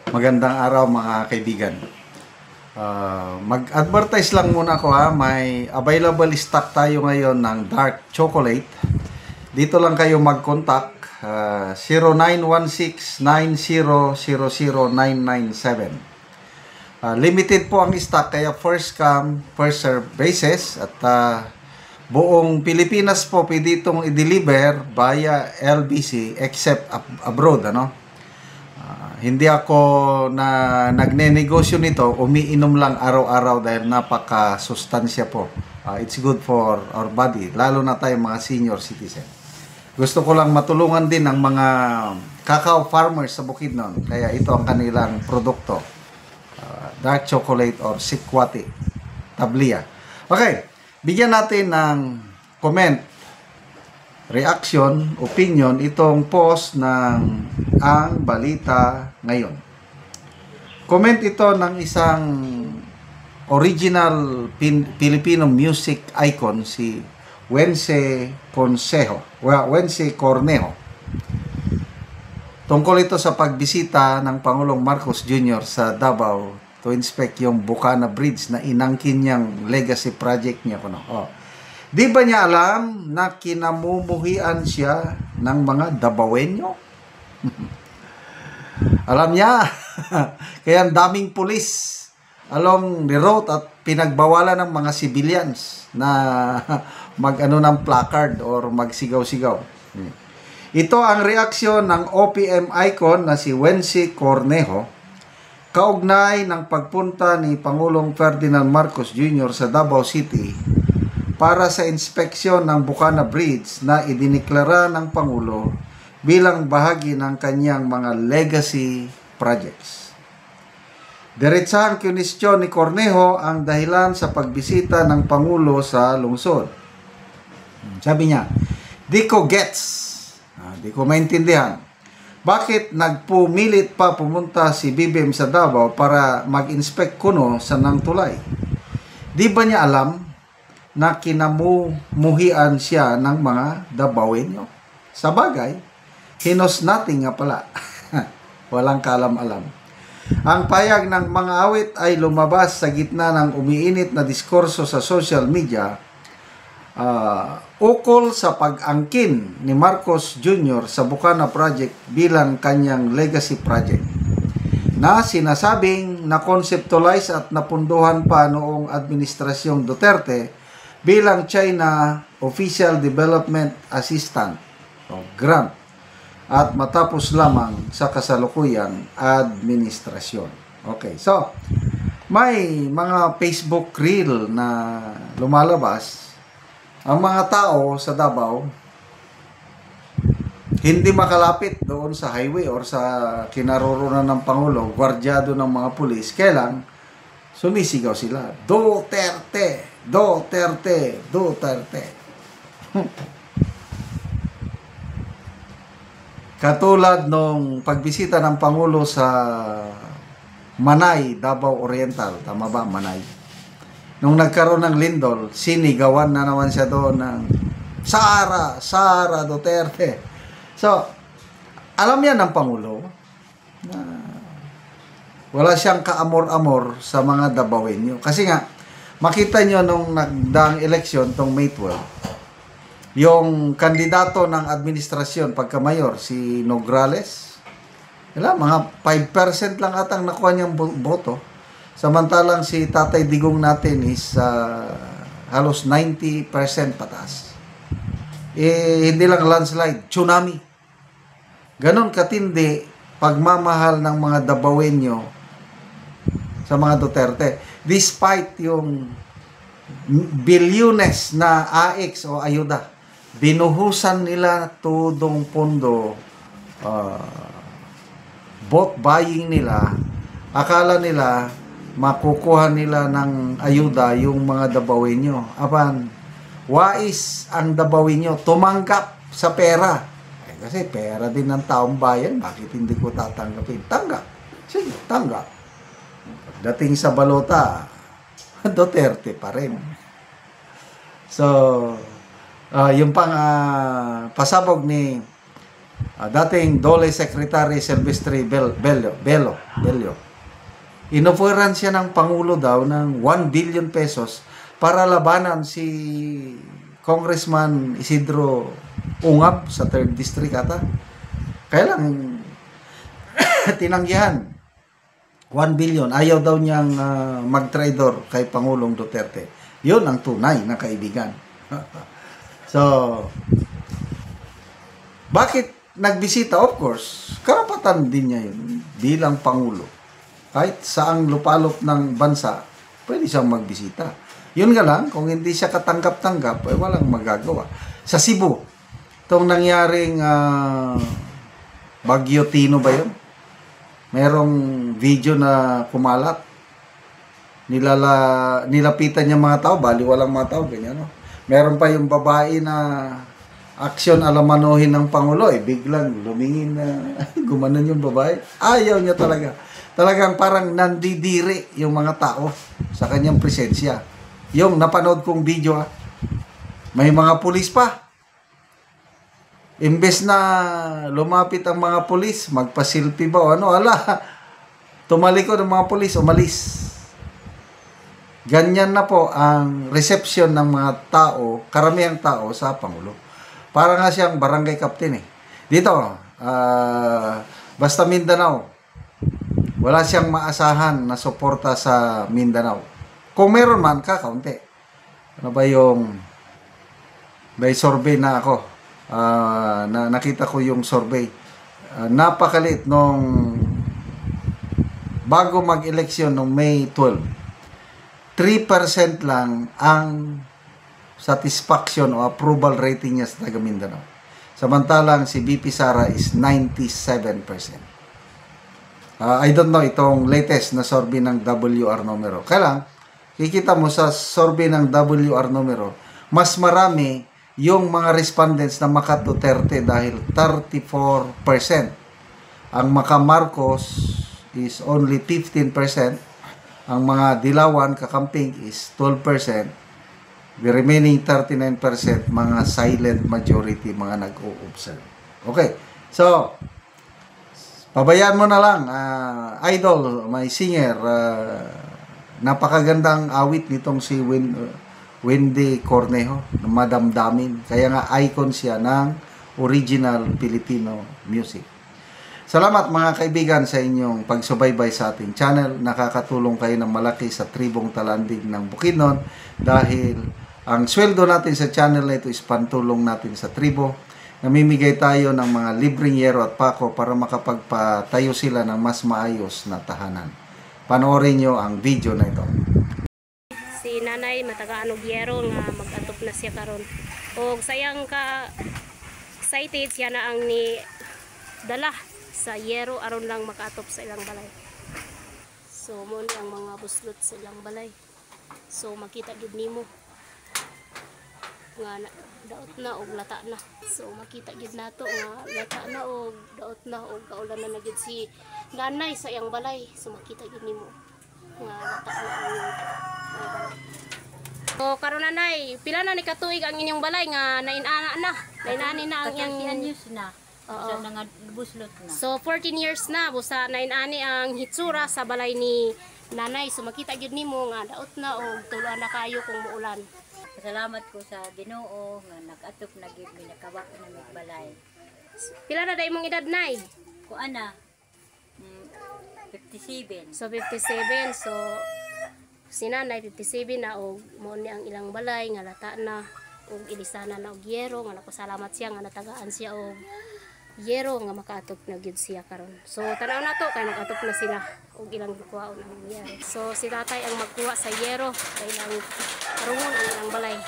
Magandang araw mga kaibigan. Mag-advertise lang muna ako ha. May available stock tayo ngayon ng dark chocolate. Dito lang kayo mag-contact. 0916-9000-997. Limited po ang stock kaya first come, first serve basis. At buong Pilipinas po pwede itong i-deliver via LBC except abroad. Hindi ako na nagne-negosyo nito, umiinom lang araw-araw dahil napaka-sustansya po. It's good for our body, lalo na tayo mga senior citizen. Gusto ko lang matulungan din ang mga cacao farmers sa Bukidnon, kaya ito ang kanilang produkto. Dark chocolate or sikwati, tablia. Okay, bigyan natin ng comment, reaction, opinion itong post ng Ang Balita Ngayon. Comment ito ng isang original Filipino music icon, si Wense Cornejo. Tungkol ito sa pagbisita ng Pangulong Marcos Jr. sa Davao to inspect yung Bukana Bridge na inangkin niyang legacy project niya. Di ba niya alam na kinamumuhian siya ng mga Dabawenyo? Alam niya. Kaya ang daming pulis along the road at pinagbawalan ng mga civilians na mag-ano ng placard or magsigaw-sigaw. Ito ang reaksyon ng OPM icon na si Wense Cornejo kaugnay ng pagpunta ni Pangulong Ferdinand Marcos Jr. sa Davao City para sa inspeksyon ng Bukana Bridge na idiniklara ng Pangulo bilang bahagi ng kanyang mga legacy projects. Diretsahang kinwestiyon ni Cornejo ang dahilan sa pagbisita ng Pangulo sa lungsod. Sabi niya, di ko maintindihan. Bakit nagpumilit pa pumunta si BBM sa Davao para mag-inspect kuno sa nang tulay? Di ba niya alam na kinamumuhian siya ng mga Dabawenyo? Sa bagay, hinos natin nga pala. Walang kalam-alam. Ang payag ng mga awit ay lumabas sa gitna ng umiinit na diskurso sa social media ukol sa pag-angkin ni Marcos Jr. sa Bukana Project bilang kanyang legacy project na sinasabing na-conceptualize at napunduhan pa noong administrasyong Duterte bilang China Official Development Assistant o grant at matapos lamang sa kasalukuyang administrasyon. Okay, so may mga Facebook reel na lumalabas. Ang mga tao sa Davao hindi makalapit doon sa highway or sa kinaroroonan ng Pangulo, gwardyado ng mga pulis, kailang sumisigaw sila, Duterte! Duterte! Duterte! Katulad nung pagbisita ng Pangulo sa Manay, Davao Oriental. Tama ba, Manay? Nung nagkaroon ng lindol, sinigawan na naman siya doon ng Sara Duterte. So, alam yan ng Pangulo na wala siyang kaamor-amor sa mga Dabawenyo. Kasi nga, makita nyo nung nagdaang eleksyon, tong May 12, yung kandidato ng administrasyon pagka-mayor, si Nograles, mga 5% lang atang nakuha niyang boto. Samantalang si Tatay Digong natin is halos 90% pataas. Hindi lang landslide, tsunami. Ganon katindi pagmamahal ng mga Dabawenyo sa mga Duterte. Despite yung bilyones na AX o ayuda, binuhusan nila tudong pondo, vote buying nila, akala nila makukuha nila ng ayuda yung mga Dabawenyo. Apan, wais ang Dabawenyo tumanggap sa pera. Kasi pera din ng taong bayan, bakit hindi ko tatanggapin? Tanggap. Sige, tanggap. Pagdating sa balota, Duterte pa rin. So, yung pasabog ni dating Dole Secretary Silvestre Bello. Inoferan siya ng Pangulo daw ng 1 billion pesos para labanan si Congressman Isidro Ungab sa 3rd District ata. Kaya lang, tinanggihan. 1 billion. Ayaw daw niyang mag-traitor kay Pangulong Duterte. Yun ang tunay na kaibigan. So, bakit nagbisita? Of course, karapatan din niya yun bilang Pangulo. Kahit saang lupalop ng bansa, pwede siyang magbisita. Yun nga lang, kung hindi siya katanggap-tanggap, ay walang magagawa. Sa Cebu, itong nangyaring Bagyo Tino ba yun? Merong video na kumalat. Nilapitan niya mga tao, bali walang mga tao, ganyan, no? Meron pa yung babae na aksyon alamanohin ng Pangulo, biglang lumingin na gumanon yung babae. Ayaw niya talaga. Talagang parang nandidiri yung mga tao sa kanyang presensya. Yung napanood kong video, may mga pulis pa. Imbes na lumapit ang mga pulis, magpa-selfie ba o ano, tumalikod ang mga pulis, umalis. Ganyan na po ang reception ng mga tao, karamihang tao sa Pangulo. Para nga siyang barangay captain Dito, basta Mindanao, wala siyang maasahan na suporta sa Mindanao. Kung meron man, kakaunti. Ano ba yung may survey na ako? Nakita ko yung survey. Napakalit nung bago mag-eleksyon nung May 12. 3% lang ang satisfaction o approval rating niya sa taga Mindanao. Samantalang si BP Sara is 97%. I don't know itong latest na survey ng WR numero. Kaya lang, kikita mo sa survey ng WR numero, mas marami yung mga respondents na Maka Duterte dahil 34%. Ang Maka Marcos is only 15%. Ang mga Dilawan, Kakamping is 12%. The remaining 39%, mga silent majority, mga nag-o-observe. Okay, so, pabayaan mo na lang, idol, may singer, napakagandang awit nitong si Wendy Cornejo, madamdamin. Kaya nga icon siya ng original Filipino music. Salamat mga kaibigan sa inyong pagsubaybay sa ating channel. Nakakatulong kayo ng malaki sa tribong talandig ng Bukidnon dahil ang sweldo natin sa channel na ito is pantulong natin sa tribo. Namimigay tayo ng mga libreng yero at pako para makapagpatayo sila ng mas maayos na tahanan. Panoorin nyo ang video na ito. Si nanay matagaan og yero nga mag-atop na siya karon. Og sayang ka excited siya na ang ni dala sa yero aron lang makaatop sa ilang balay. So mo ni ang mga buslot sa ilang balay. So makita gid nimo nga daot na og lata na. So makita gid nato nga lata na og daot na og kaulan na gid si nanay sa iyang balay. So makita gid nimo nga lata na ang balay. So karon nanay, pila na ni katuig ang inyong balay nga nainana na. Nainani na ang iyang years na. Oo. Sa buslot na. So 14 years na busa nainani ang hitsura sa balay ni nanay. So makita gyud nimo nga daot na og tuloan na kayo kung muulan. Salamat ko sa Ginoo nga nag-atop na gid mi nakawak na mi balay. Pila na day mong edad nay? Ko ana 57. So 57. So si nanay 57 na og mo ni ang ilang balay nga lata na og ilisana na og yero nga napasalamat siya nga natagaan siya og yero nga makaatop na gyud siya karon. So tanaw na to kay nag-atop na sila og ilang kuwaon ang yero. So si tatay ang magkuha sa yero kay lang karungon ang ilang balay.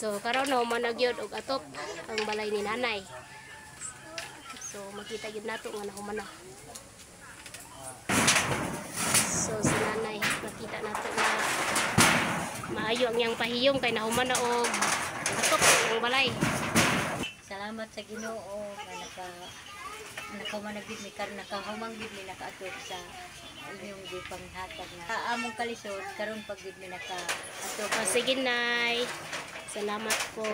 So karon no managyod og atop ang balay ni nanay. So makita gyud nato nga nahuman na. So si nanay nakita nato na maayo ang iyang pahiyom kay nahuman na og atok ang balay. Salamat sa Ginoo nga nakamanagid mi karon nakahumang gid mi nakaatop sa inyong gipanghatag na among kalisod karon pag gid mi nakaatop. Sige nay. Salamat po.